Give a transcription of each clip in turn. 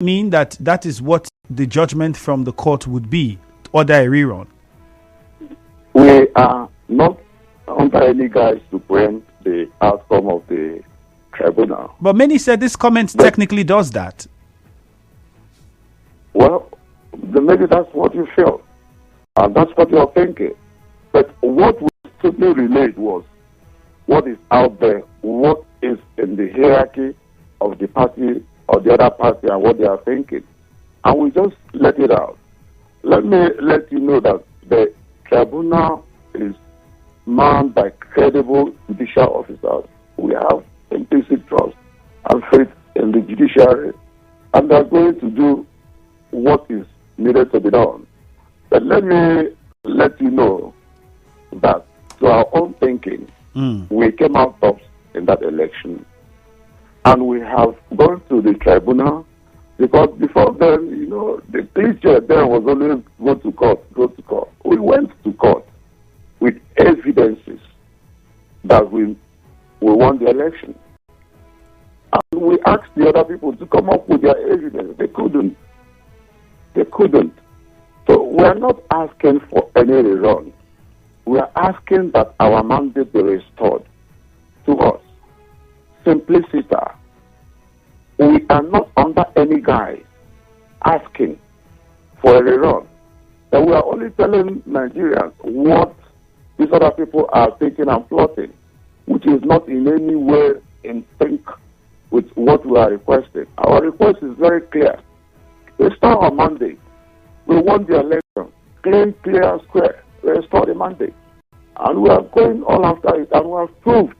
mean that that is what the judgment from the court would be, order a rerun? We are not under any guise to preempt the outcome of the tribunal. But many said this comment technically does that. Well, then maybe that's what you feel, and that's what you're thinking. But what we simply relayed was what is out there, what is in the hierarchy of the party or the other party and what they are thinking. And we just let it out. Let me let you know that the tribunal is manned by credible judicial officers. We have implicit trust and faith in the judiciary, and they're going to do what is needed to be done. But let me let you know that to our own thinking, we came out tops in that election. And we have gone to the tribunal because before then, you know, the cliche there was always go to court, go to court. We went to court with evidences that we won the election. And we asked the other people to come up with their evidence. They couldn't. They couldn't. So we are not asking for any rerun. We are asking that our mandate be restored to us. Simplicity. We are not under any guise asking for a rerun. And we are only telling Nigerians what these other people are thinking and plotting, which is not in any way in sync with what we are requesting. Our request is very clear. Restore our mandate. We want the election. Clean, clear, square. Restore the mandate. And we are going all after it, and we have proved.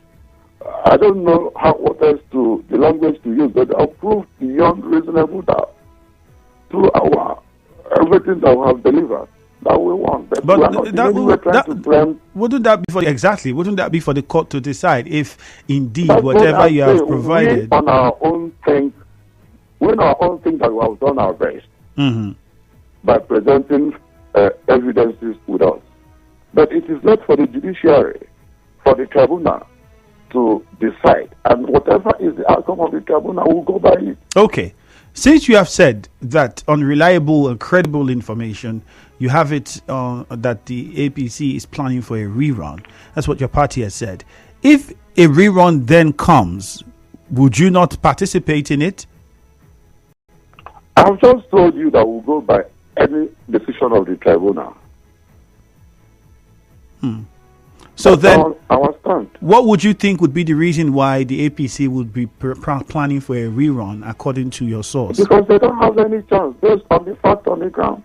I don't know what else to, the language to use, but I've proved beyond reasonable doubt through our everything that we have delivered that we want. But we are not in any way trying to blame. Wouldn't that be wouldn't that be for the court to decide if indeed whatever you have provided? We on our own thing that we have done our best by presenting evidences with us. But it is not for the judiciary, for the tribunal to decide. And whatever is the outcome of the tribunal, will go by it. Okay. Since you have said that unreliable and credible information, you have it that the APC is planning for a rerun. That's what your party has said. If a rerun then comes, would you not participate in it? I've just told you that we'll go by any decision of the tribunal. So that's then, our stand. What would you think would be the reason why the APC would be planning for a rerun, according to your source? Because they don't have any chance based on the fact on the ground.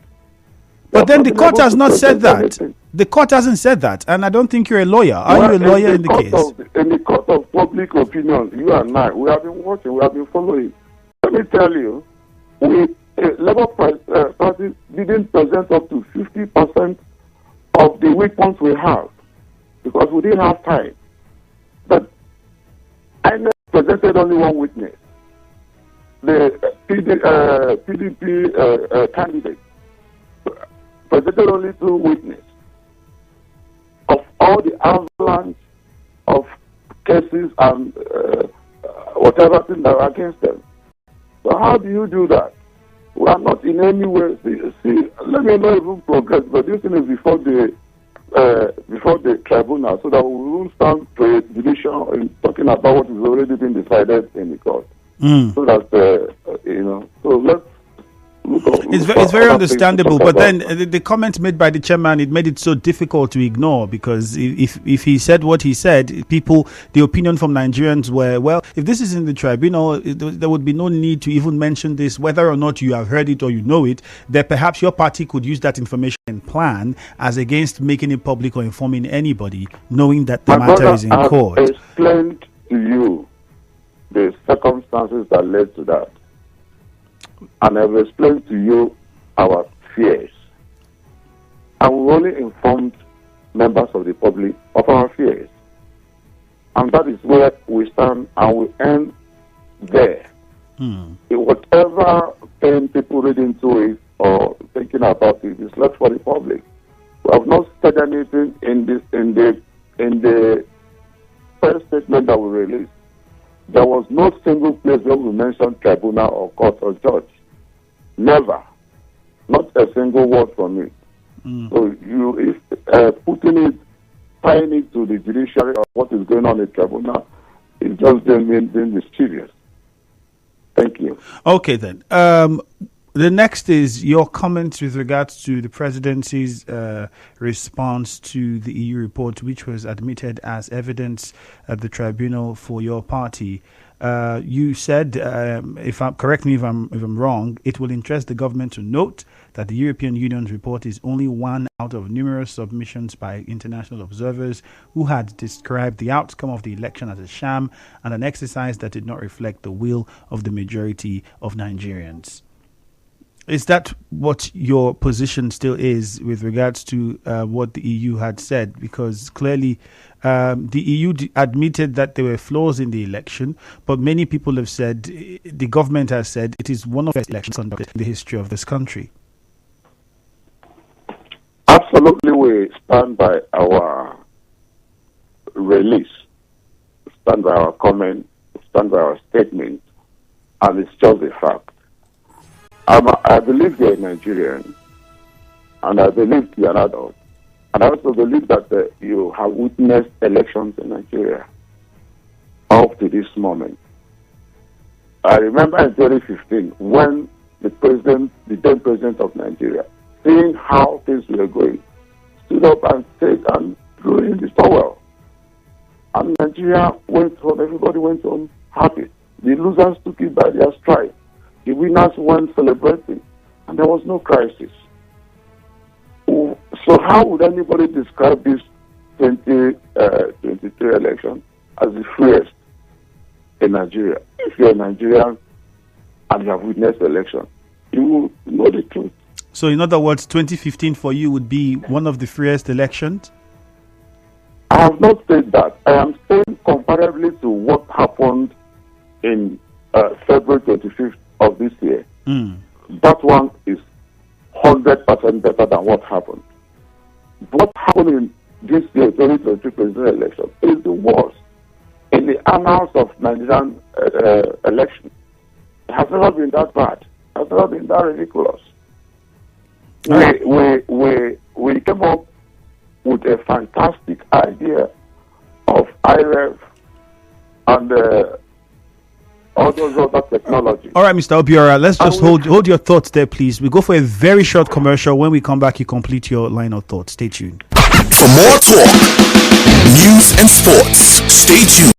But then the court has not said that. Anything. The court hasn't said that, and I don't think you're a lawyer. Are you a lawyer in the case? In the court of public opinion, you and I, we have been watching, we have been following. Let me tell you, Labour Party didn't present up to 50% of the weapons we have because we didn't have time. But I presented only one witness, the PDP candidate presented only two witnesses of all the avalanche of cases and whatever thing that are against them. So how do you do that? We are not in any way. See, let me not even progress, but this thing is before the tribunal, so that we won't stand prejudicial in talking about what has already been decided in the court. So that so let's. It's very understandable, but then the comment made by the chairman, it made it so difficult to ignore, because if he said what he said, the opinion from Nigerians were, well, if this is in the tribunal, there would be no need to even mention this, whether or not you have heard it or you know it, that perhaps your party could use that information and plan as against making it public or informing anybody, knowing that the matter is in court. I've explained to you the circumstances that led to that. And I've explained to you our fears. And we only informed members of the public of our fears. And that is where we stand, and we end there. Whatever pain people read into it or thinking about it is left for the public. We have not said anything in the first statement that we released. There was no single place where we mentioned tribunal or court or judge. Never. Not a single word from it. So putting it, tying it to the judiciary of what is going on in tribunal, is just being mischievous. Thank you. Okay, then. The next is your comments with regards to the presidency's response to the EU report, which was admitted as evidence at the tribunal for your party. You said, correct me if I'm wrong, it will interest the government to note that the European Union's report is only one out of numerous submissions by international observers who had described the outcome of the election as a sham and an exercise that did not reflect the will of the majority of Nigerians. Is that what your position still is with regards to what the EU had said? Because clearly the EU admitted that there were flaws in the election, but many people have said, the government has said, it is one of the best elections conducted in the history of this country. Absolutely, we stand by our release, stand by our comment, stand by our statement, and it's just a fact. I believe you're a Nigerian, and I believe you're an adult, and I also believe that you have witnessed elections in Nigeria up to this moment. I remember in 2015 when the then president of Nigeria, seeing how things were going, stood up and said and threw in the towel. And Nigeria went home, everybody went home happy. The losers took it by their stride. The winners went celebrating, and there was no crisis. So how would anybody describe this 2023 election as the freest in Nigeria? If you're a Nigerian and you have witnessed the election, you will know the truth. So in other words, 2015 for you would be one of the freest elections? I have not said that. I am saying comparably to what happened in February 25th of this year. That one is 100% better than what happened. What happened in this year, 2023 presidential election, is the worst in the annals of Nigerian election. It has never been that bad. It has never been that ridiculous. We came up with a fantastic idea of IREF and all those other technologies. All right, Mr. Obiora, let's just hold your thoughts there, please. We go for a very short commercial. When we come back, you complete your line of thought. Stay tuned. For more talk, news and sports, stay tuned.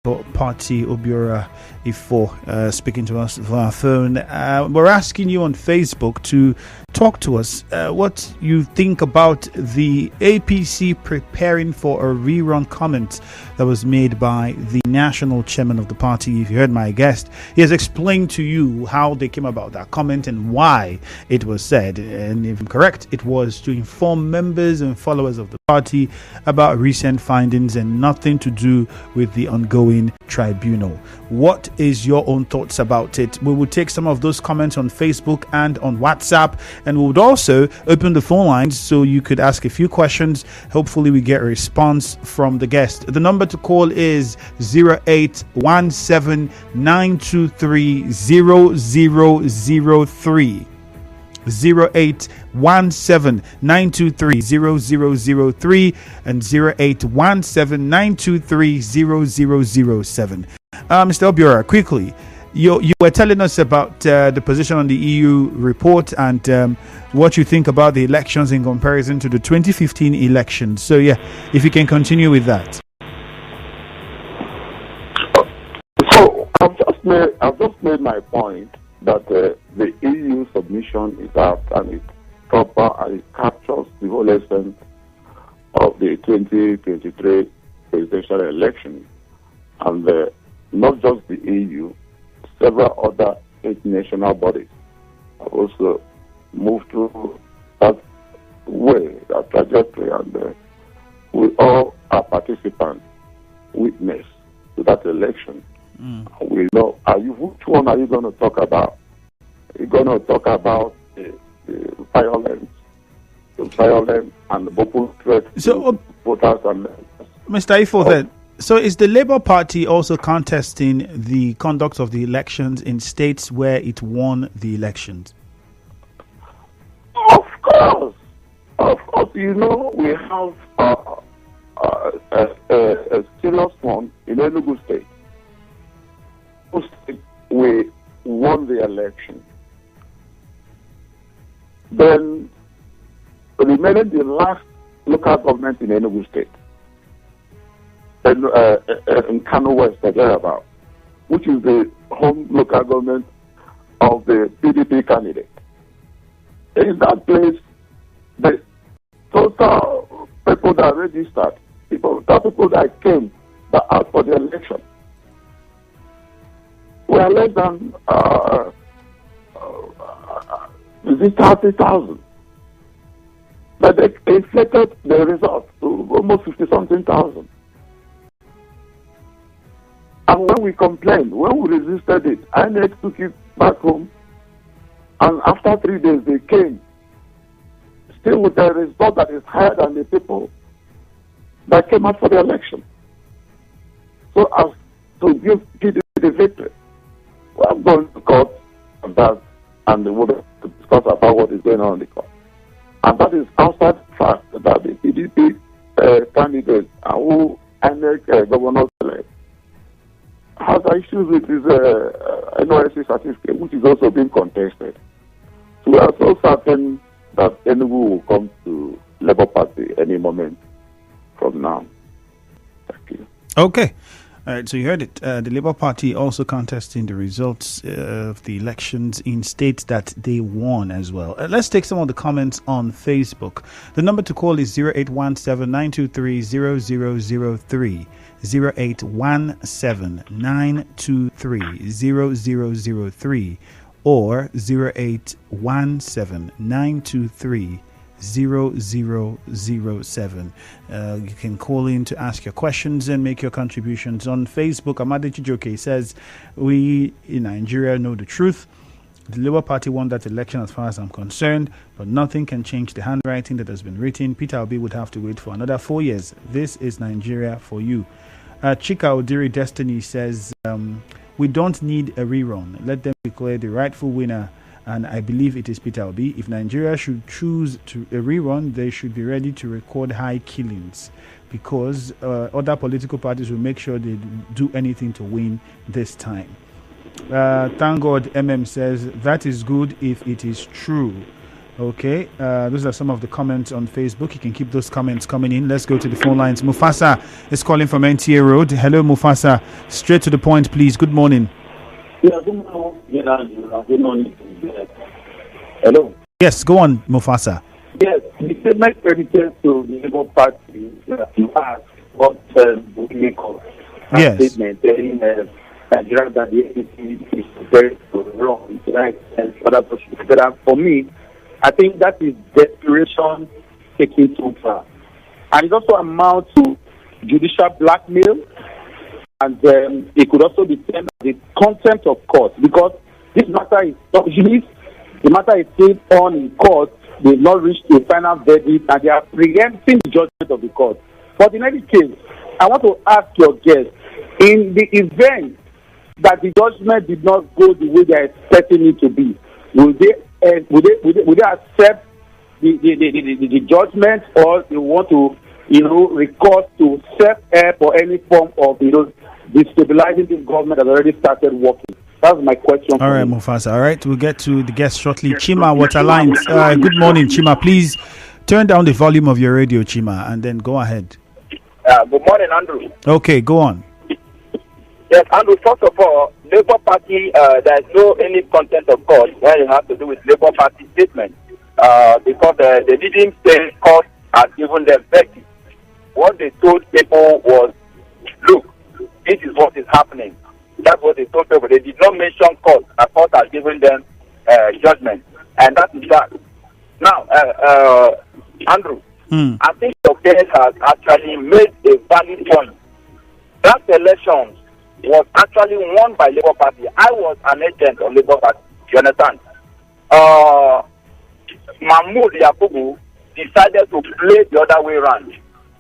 Party, Obiora Ifoh, speaking to us via phone. We're asking you on Facebook to talk to us what you think about the APC preparing for a rerun comment that was made by the national chairman of the party. If you heard my guest, he has explained to you how they came about that comment and why it was said. And if I'm correct, it was to inform members and followers of the party about recent findings and nothing to do with the ongoing tribunal. What is your own thoughts about it? We will take some of those comments on Facebook and on WhatsApp, and we would also open the phone lines so you could ask a few questions. Hopefully we get a response from the guest. The number to call is 0817-923-0003. 0817-923-0003 and 0817-923-0007. Mr. Obiora, quickly, you were telling us about the position on the EU report and what you think about the elections in comparison to the 2015 elections. So yeah, if you can continue with that. So I've just made my point that the EU submission is out and it's proper and it captures the whole essence of the 2023 presidential election. And not just the EU, several other international bodies have also moved through that way, that trajectory, and we all are participants, witness to that election. We know, which one are you going to talk about? Are you going to talk about the violence and the open threat to voters and Mr. Ifoh, then, so is the Labour Party also contesting the conduct of the elections in states where it won the elections? Of course. You know, we have a serious one in Enugu State. We won the election. Then remaining the last local government in Enugu State, in Kano West, or thereabout, which is the home local government of the PDP candidate. In that place, the total people that registered, people that came that asked for the election, were less than 30,000. But they inflated the result to almost 50-something thousand. And when we complained, when we resisted it, INEC took it back home. And after 3 days, they came, still with a result that is higher than the people that came out for the election. So as to give PDP the victory, we are going to court on that, and we will discuss about what is going on in the court. And that is outside the fact that the PDP candidate who INEC governor select has issues with his NYSC certificate, which is also being contested. So we are so certain that Enugu will come to Labour Party any moment from now. Thank you. Okay. All right, so you heard it. The Labour Party also contesting the results of the elections in states that they won as well. Let's take some of the comments on Facebook. The number to call is 0817-923-0003, 0817-923-0003, or 0817-923-0007. You can call in to ask your questions and make your contributions. On Facebook, Amade Chijoke says, we in Nigeria know the truth. The Labour Party won that election as far as I'm concerned, but nothing can change the handwriting that has been written. Peter Obi would have to wait for another 4 years. This is Nigeria for you. Chika Odiri Destiny says, we don't need a rerun. Let them declare the rightful winner, and I believe it is Peter Obi. If Nigeria should choose to a rerun, they should be ready to record high killings, because other political parties will make sure they do anything to win this time. Thank God MM says, that is good if it is true. Okay, those are some of the comments on Facebook. You can keep those comments coming in. Let's go to the phone lines. Mufasa is calling from NTA Road. Hello, Mufasa. Straight to the point, please. Good morning. Yeah, good morning. Good morning. Hello. Yes, go on, Mufasa. Yes, the statement credited to the Labour Party you asked what would make of Yes. statement telling Nigeria that the APC is prepared to run right and further pushing. But for me, I think that is desperation taken too far. And it also amounts to judicial blackmail, and it could also be termed as the contempt of court, because this matter is not released. The matter is still on in court. They've not reached a final verdict, and they are preempting the judgment of the court. But in any case, I want to ask your guest, in the event that the judgment did not go the way they are expecting it to be, will they accept the judgment, or they want to, recourse to self-help or any form of, destabilizing this government that already started working? That's my question. All right, Mufasa. All right, we'll get to the guest shortly. Chima Waterlines. Good morning, Chima. Please turn down the volume of your radio, Chima, and then go ahead. Good morning, Andrew. Okay, go on. Yes, Andrew, first of all, Labour Party, there's no any content of course when it has to do with Labour Party statement, because the leading state court has given them verdict. What they told people was, look, this is what is happening. That's what they told people. They did not mention court. A court has given them judgment, and that is that. Now, Andrew, I think your case has actually made a valid point. That election was actually won by Labour Party. I was an agent of Labour Party. You understand? Mahmoud Yakubu decided to play the other way around.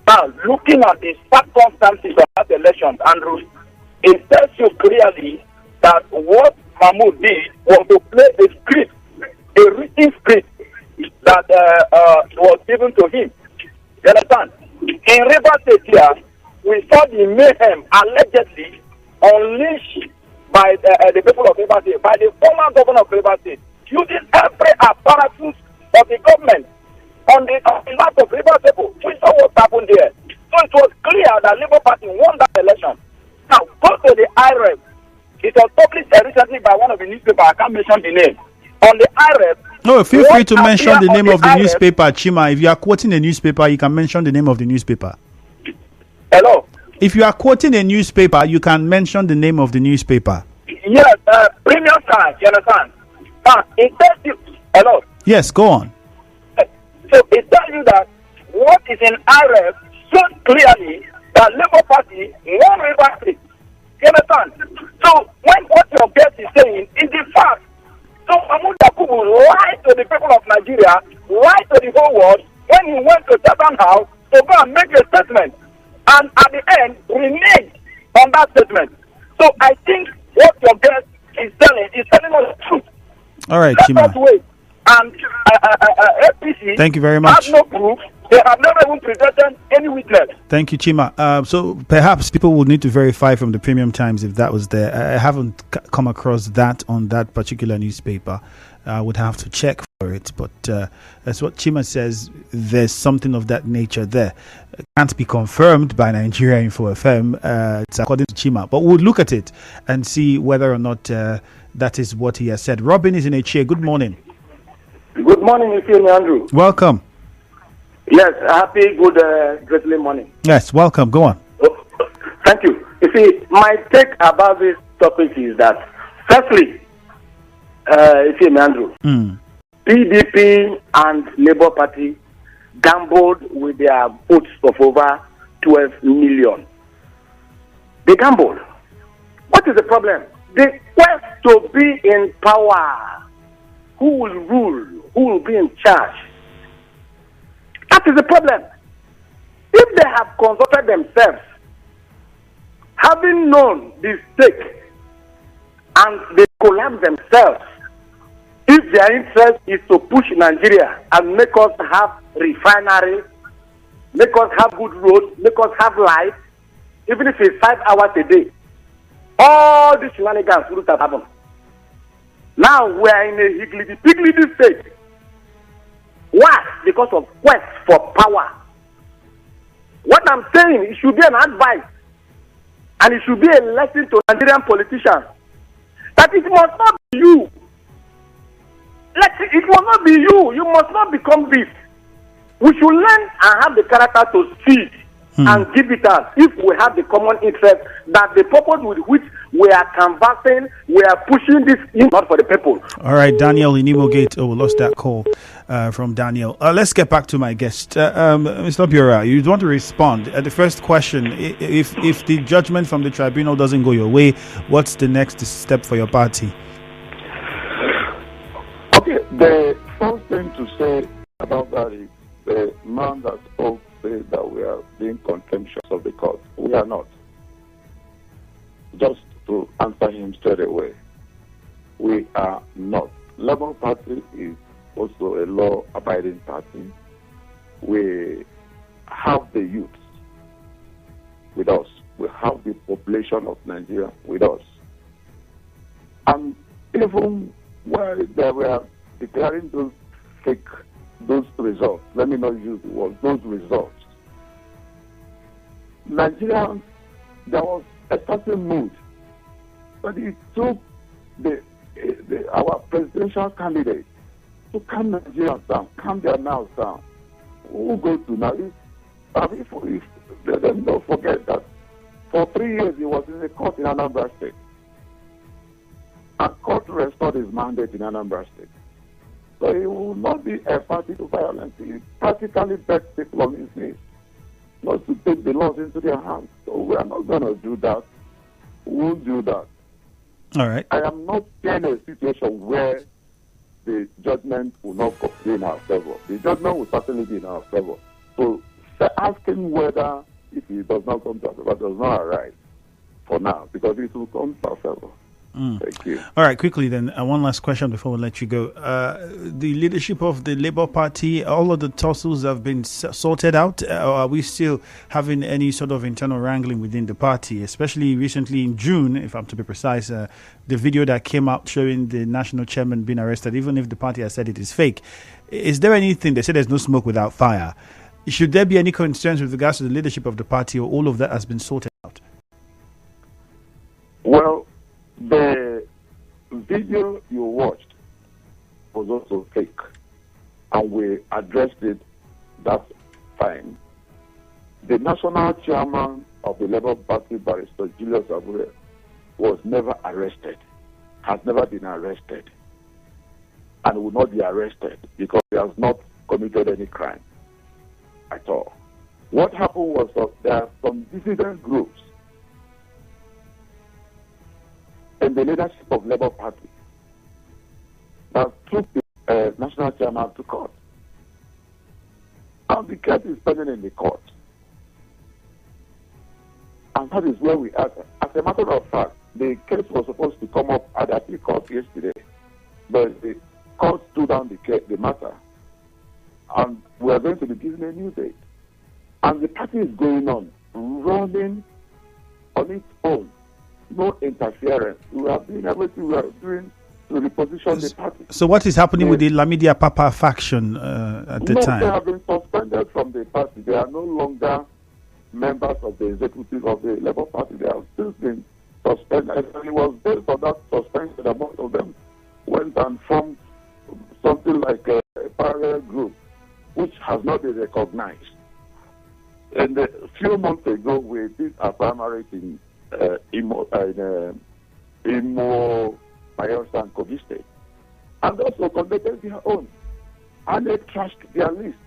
Now, looking at the circumstances of that election, Andrew, it tells you clearly that what Mahmoud did was to play a script, a written script that was given to him. You understand? In Rivers State here, we saw the mayhem allegedly unleashed by the people of Rivers State, by the former governor of Rivers State, using every apparatus of the government on the lap of Rivers people. We saw what happened there. So it was clear that Labour Party won that election. Now, go to the IREF. It was published recently by one of the newspapers. I can't mention the name. On the IREF. No, feel free to mention the name of the newspaper, Chima. If you are quoting a newspaper, you can mention the name of the newspaper. Hello? If you are quoting a newspaper, you can mention the name of the newspaper. Yes, Premium Times, you understand? It tells you. Hello? Yes, go on. So it tells you that what is in IREF shows clearly that Labour Party won Rivers State. You understand? So when what your guest is saying is the fact. So Mahmoud Yakubu lied to the people of Nigeria, lied to the whole world when he went to Chatham House to go and make a statement. And at the end, reneged on that statement. So I think what your guest is telling us the truth. All right, Let us Chima. wait. And APC Thank you very much. have no proof. They have never even presented any witness. Thank you, Chima. So perhaps people would need to verify from the Premium Times if that was there. I haven't come across that on that particular newspaper. I would have to check for it. But that's what Chima says. There's something of that nature there. It can't be confirmed by Nigeria Info FM. It's according to Chima. But we'll look at it and see whether or not that is what he has said. Robin is in a chair. Good morning. Good morning, Ifoh, Andrew. Welcome. Yes, happy, good, greatly morning. Yes, welcome. Go on. Oh, thank you. You see, my take about this topic is that, firstly, Ifoh, Andrew, PDP and Labour Party gambled with their votes of over 12 million. They gambled. What is the problem? The quest to be in power. Who will rule? Who will be in charge? That is the problem. If they have consulted themselves, having known the stake, and they collapse themselves, if their interest is to push Nigeria and make us have refineries, make us have good roads, make us have light, even if it's 5 hours a day, all these shenanigans would have happened. Now we are in a higgledy-piggledy state. Why? Because of quest for power. What I'm saying, it should be an advice, and it should be a lesson to Nigerian politicians that it must not be you. It must not be you. You must not become this. We should learn and have the character to see and give it us if we have the common interest that the purpose with which we are canvassing, we are pushing this in, not for the people. All right, Daniel in Imo Gate. Oh, we lost that call from Daniel. Let's get back to my guest. Mr. Obiora, you want to respond. The first question, if the judgment from the tribunal doesn't go your way, what's the next step for your party? Okay, the first thing to say about that is the man that spoke said that we are being contemptuous of the court. We are not. Just to answer him straight away, we are not. Labour Party is also a law-abiding party. We have the youth with us. We have the population of Nigeria with us. And even while they were declaring those results, let me not use the word, those results, Nigerians, there was a certain mood, but it took our presidential candidate to calm Nigerians down, calm their nerves down. Who go to now? If let them don't forget that for 3 years he was in the court in Anambra State. And court restored his mandate in Anambra State. So he will not be a party to violence. He practically begs people on his knees not to take the laws into their hands. So we are not going to do that. We won't do that. All right. I am not in a situation where the judgment will not be in our favor. The judgment will certainly be in our favor. So asking whether if it does not come to our favor does not arise for now, because it will come to our favor. Thank you. All right, quickly then, one last question before we let you go. The leadership of the Labour Party, all of the tussles have been sorted out, or are we still having any sort of internal wrangling within the party, especially recently in June, if I'm to be precise, the video that came out showing the national chairman being arrested, even if the party has said it is fake. Is there anything, they say there's no smoke without fire. Should there be any concerns with regards to the leadership of the party, or all of that has been sorted out? Well, the video you watched was also fake, and we addressed it that time. The national chairman of the Labour Party, Barrister Julius Abure, was never arrested, has never been arrested, and will not be arrested because he has not committed any crime at all. What happened was that there are some dissident groups in the leadership of Labour Party that took the national chairman to court. And the case is pending in the court. And that is where we are. As a matter of fact, the case was supposed to come up at the appeal court yesterday, but the court stood down the matter. And we are going to be given a new date. And the party is going on, running on its own. No interference. We are doing everything we are doing to reposition the party. So what is happening with the Lamidia Papa faction at the time? They have been suspended from the party. They are no longer members of the executive of the Labour Party. They have still been suspended. And it was based on that suspension that most of them went and formed something like a parallel group, which has not been recognized. And a few months ago, we did a primary in Imo, Bayelsa and Kogi State. And also conducted their own. And they trashed their list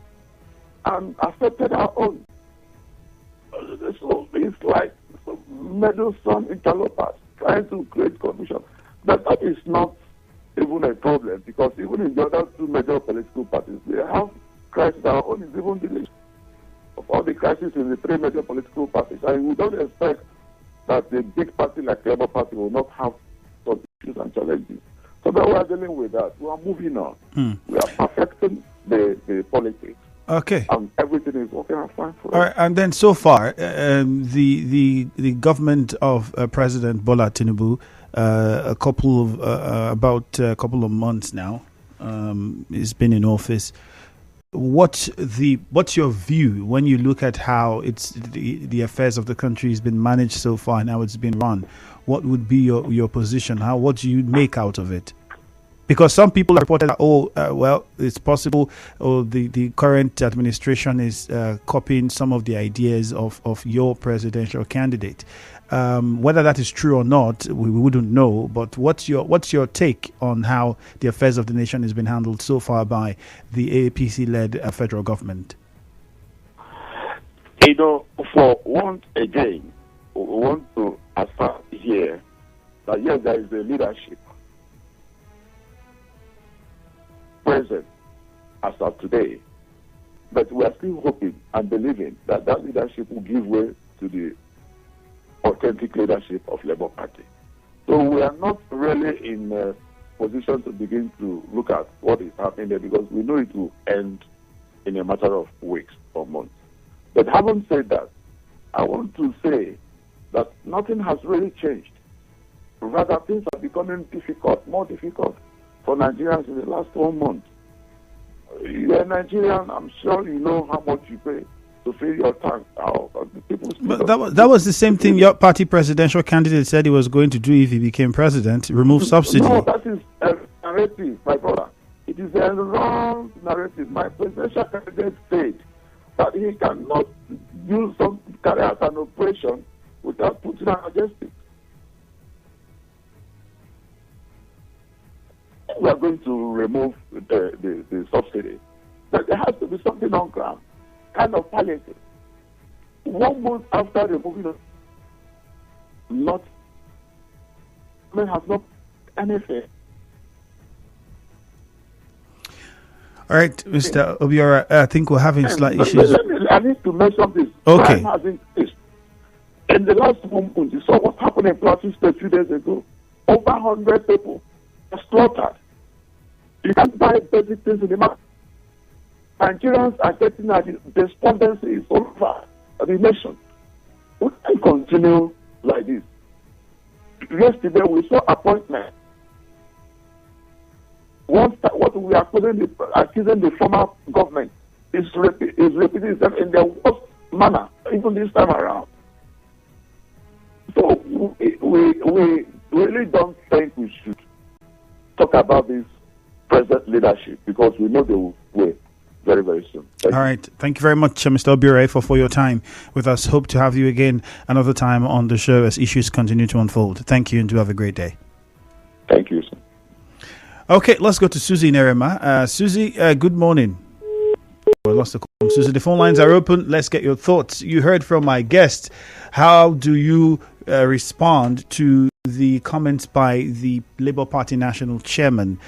and accepted our own. So it's like meddlesome interlopers trying to create confusion. But that is not even a problem, because even in the other two major political parties, they have crisis. Our own is even the least of all the crises in the three major political parties. And we don't expect that the big party like the Labour Party will not have some issues and challenges. So that we are dealing with that. We are moving on. We are perfecting the politics. Okay. And everything is working out fine for us. All right. And then so far, the government of President Bola Tinubu, about a couple of months now, has been in office. what's your view when you look at how the affairs of the country has been managed so far and how it's been run? What would be your position? What do you make out of it? Because some people have reported that, it's possible, the current administration is copying some of the ideas of your presidential candidate. Whether that is true or not, we wouldn't know. But what's your take on how the affairs of the nation has been handled so far by the APC-led federal government? For once again, we want to assert here that yes, there is a leadership present as of today, but we are still hoping and believing that that leadership will give way to the authentic leadership of Labour Party. So we are not really in a position to begin to look at what is happening there because we know it will end in a matter of weeks or months. But having said that, I want to say that nothing has really changed. Rather, things are becoming more difficult for Nigerians in the last 1 month. You're a Nigerian, I'm sure you know how much you pay to fill your tank. But that was the same thing your party presidential candidate said he was going to do if he became president, remove subsidy. No, that is a narrative, my brother. It is a wrong narrative. My presidential candidate said that he cannot carry out an operation without putting an adjustment. We are going to remove the subsidy. But there has to be something on ground, kind of palliative. 1 month after removing it, has not anything. All right, Mr. Obiora, I think we're having slight issues. I need to mention this. Okay. Crime has increased. In the last 1 month, you saw what happened in Plateau State 2 days ago. Over 100 people were slaughtered. You can't buy basic things in the market. Nigerians are getting a despondency all over the nation. We can't continue like this. Yesterday we saw appointment. What we are accusing the former government is repeating itself in the worst manner, even this time around. So we really don't think we should talk about this present leadership because we know they will win very, very soon. All right. Thank you very much, Mr. Obiora, for your time with us. Hope to have you again another time on the show as issues continue to unfold. Thank you and do have a great day. Thank you, sir. Okay, let's go to Susie Nerema. Susie, good morning. We lost the call. Susie, the phone lines are open. Let's get your thoughts. You heard from my guest. How do you respond to the comments by the Labour Party national chairman?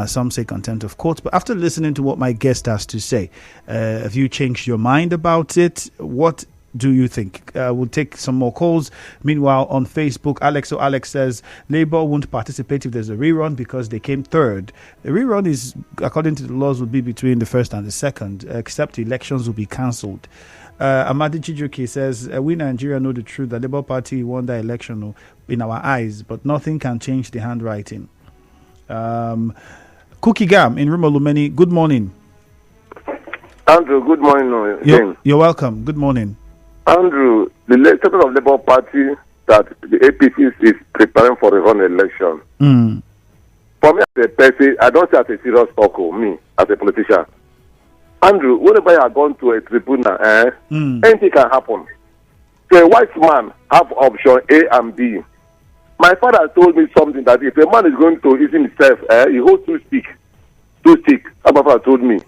Some say contempt of court. But after listening to what my guest has to say, have you changed your mind about it? What do you think? We'll take some more calls. Meanwhile, on Facebook, Alex says Labour won't participate if there's a rerun because they came third. The rerun is, according to the laws, would be between the first and the second, except elections will be cancelled. Amadi Chijuki says, we Nigeria know the truth. The Labour Party won the election in our eyes, but nothing can change the handwriting. Cookie Gam in Rumolumeni, good morning. Andrew, good morning. You're welcome. Good morning. Andrew, the statement of Labour Party that the APC is preparing for a run election. For me as a person, I don't see it as a serious talk, me as a politician. Andrew, whenever you are going to a tribunal, anything can happen. So a white man have option A and B. My father told me something that if a man is going to eat himself, he holds two sticks. My father told me.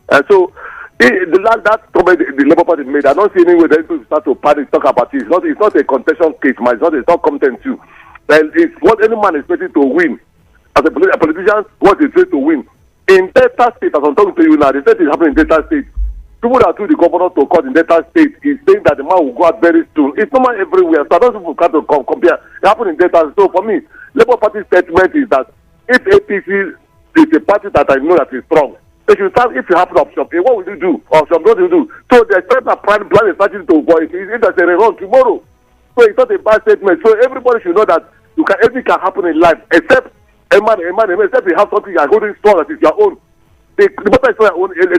And so that comment the Labour Party made, I don't see any way that people start to panic, talk about it. It's not a contestation case, man. It's not content too. And it's what any man is expecting to win. As a politician, what is to win. In Delta State, as I'm talking to you now, the state is happening in Delta State. People that took the governor to court in Delta State is saying that the man will go out very soon. It's normal everywhere. So I don't think we can compare. It happened in Delta. So for me, Labour Party statement is that if APC is a party that I know that is strong, if you happen option A, what will you do? Option B, what will you do? So the extent of plan is starting to go. If there's a rerun tomorrow, so it's not a bad statement. So everybody should know that anything can happen in life except except you have something you are holding strong that is your own. the matter is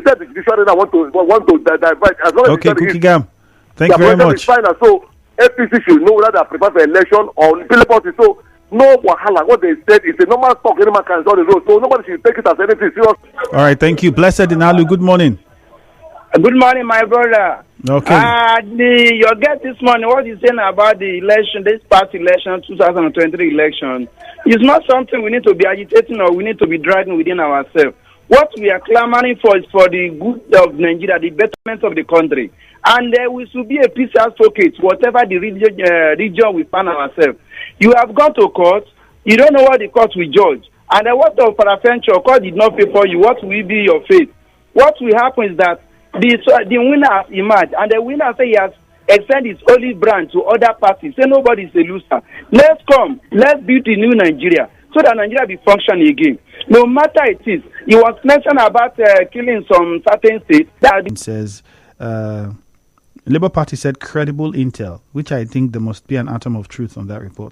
said the judiciary now want to divide. As long as okay, Cookie Gam. Thank you very much. Final. So APC should know whether they are prepared for election or party. So no wahala. What they said is a normal talk. Any man can on the road. So nobody should take it as anything serious. All right, thank you. Blessed Inalu, good morning. Good morning, my brother. Okay. Your guest this morning, what he's saying about the election, this past election, 2023 election, is not something we need to be agitating or we need to be dragging within ourselves. What we are clamoring for is for the good of Nigeria, the betterment of the country. And we should be a peace advocate, whatever the region we find ourselves. You have gone to court, you don't know what the court will judge. And what of peradventure, court did not pay for you, what will be your fate? What will happen is that the winner has emerged, and the winner say he has extended his olive branch to other parties. Say nobody is a loser. Let's build a new Nigeria so that Nigeria be functioning again. No matter it is, he was mentioned about killing some certain states. It says, Labour Party said credible intel, which I think there must be an atom of truth on that report.